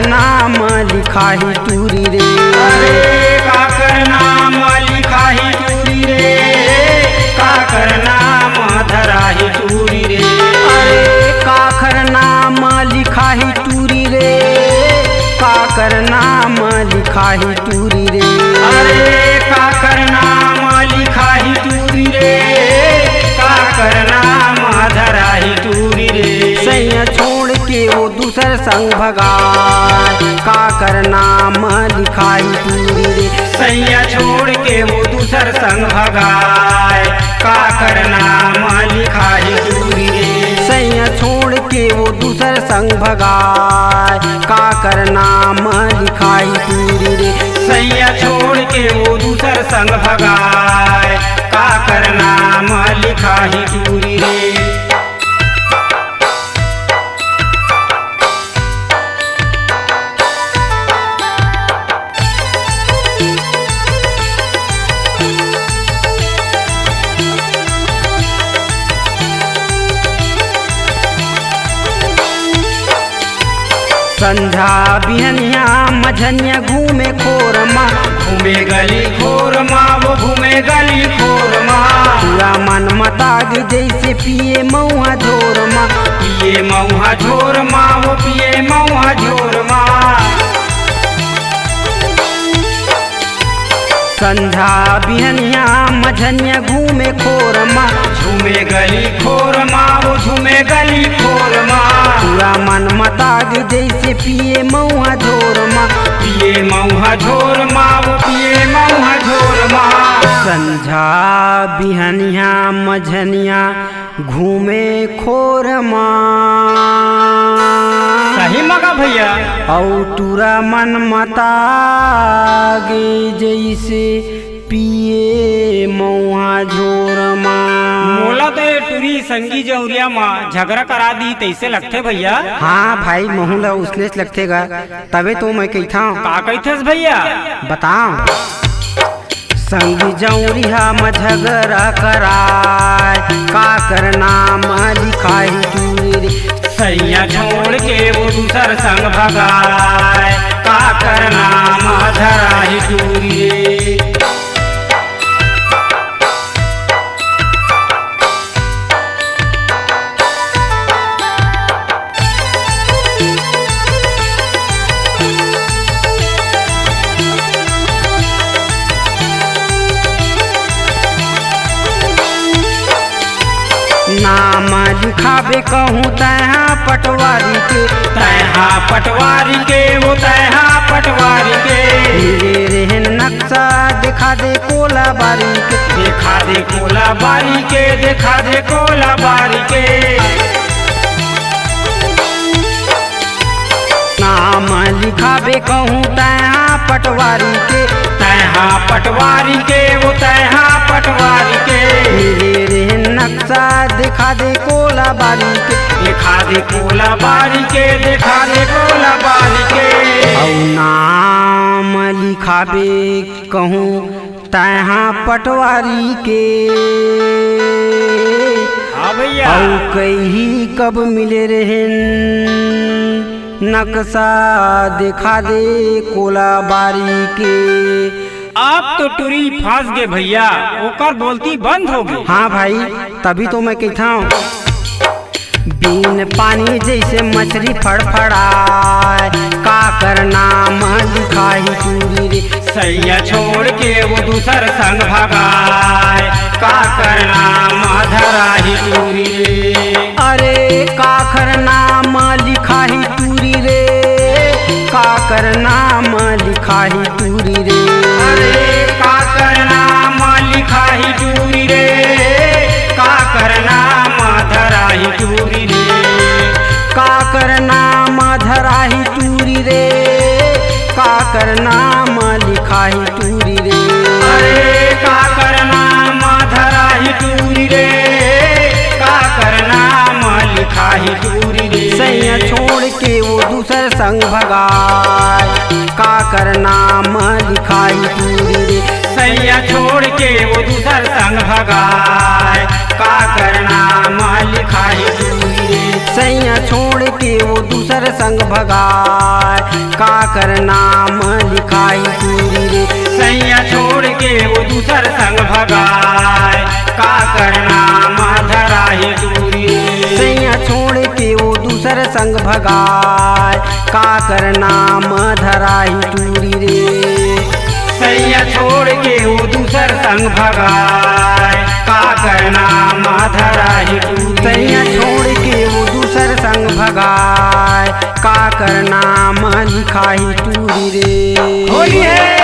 नाम लिखाही टूरी रे। अरे काकर नाम लिखाही टूरी रे, काकर नाम धराही टूरी रे। अरे काकर नाम लिखाही टूरी रे, काकर नाम लिखाही टूरी रे। अरे काकर नाम लिखाही टूरी रे, काकर नाम धराही टूरी रे। सैया छोड़ के वो दूसर संग भगाए, काकर नाम लिखाही टूरी रे। सैया छोड़ के वो दूसर संग भगाए, काकर नाम लिखाही टूरी रे। सैया छोड़ के वो दूसर संग भगाए, काकर नाम लिखाही टूरी रे। सैया छोड़ के वो दूसर संग भगाए, काकर नाम लिखाही टूरी रे। संझा बिहनिया मझनिया घूमे खोरमा, घूमे गली खोरमा वो घूमे गली खोरमा। पूरा मन मताग जैसे पिए मऊआ झोरमा, पिए मऊहा झोरमा वो पिए मऊहा झोरमा। संझा बिहनिया मझनिया घूमे खोरमा, झूमे गली खोरमा वो झूमे गली खोरमा। पूरा मन मताग जैसे पिए मऊआ झोरमा, पिए मऊहा झोरमा वो पिए मऊहा झोरमा। संझा बिहनिया मझनिया घूमे खोरमा, सही मगा भैया। औ टूरा मन मतागे जैसे पिए मऊआ झोरमा। मोला तो ये टूरी संगी जौरिया माँ झगड़ा करा दी तैसे लगते भैया। हाँ भाई महूला उसने लगतेगा, तबे तो मैं कहता हूँ। का कहथस भैया बताओ। संगी जौरिया म झगड़ा कराए, काकर नाम लिखाही टूरी रे। सैया छोड़ के वो दूसर संग भगाए, काकर नाम धराही टूरी रे। नाम लिखाबे कहूँ तहाँ पटवारी के, तैहा पटवारी के वो तैहा पटवारी के। मेरे रहन नक्शा दिखा दे कोला बारी के, देखा दे कोला बारी के, देखा दे कोला बारी के। नाम लिखाबे कहूँ तहाँ पटवारी के, तैहा पटवारी के वो तैहा पटवारी के। मेरे रहन नक्शा दिखा दे कोला बारी के, देखा दे कोला बारी के, देखा दे कोला बारी के। औ नाम लिखाबे कहूँ तहाँ पटवारी के, हाँ भैया। औ कहीं कब मिले रहन नक्शा दिखा दे कोला बारी के। आप तो टूरी फंस गए भैया, ओकर बोलती बंद हो गई। हाँ भाई तभी तो मैं कहता हूँ। बिन पानी जैसे मछली फड़फड़ाए, काकर नाम लिखाही टूरी रे। सैया छोड़ के वो दूसर संग भगाए, काकर नाम धराही टूरी रे। अरे काकर नाम लिखाही टूरी रे, काकर नाम लिखाही टूरी रे। अरे काकर नाम लिखाही टूरी रे, काकर नाम धराही टूरी रे। काकर नाम धराही टूरी रे, काकर नाम लिखाही टूरी रे। अरे काकर नाम धराही टूरी रे, काकर नाम लिखाही टूरी रे। सैया छोड़ के वो दूसर संग भगाए, काकर नाम लिखाही टूरी रे। सैया छोड़ के वो दूसर संग भगाए, काकर नाम लिखाही टूरी रे। सैया छोड़ के वो दूसर संग भगाए, कर नाम लिखाई टूरी रे। सैया छोड़ के वो दूसर संग भगाए का कर नाम धराही टूरी रे। सैया छोड़ के वो दूसर संग भगाए का कर नाम धराही टूरी रे। सैया छोड़ के वो दूसर संग भगाए का कर नाम धराही टूरी। सैया छोड़ के वो दूसर संग भगाए का कर नाम लिखाई टूरी रे। होली है।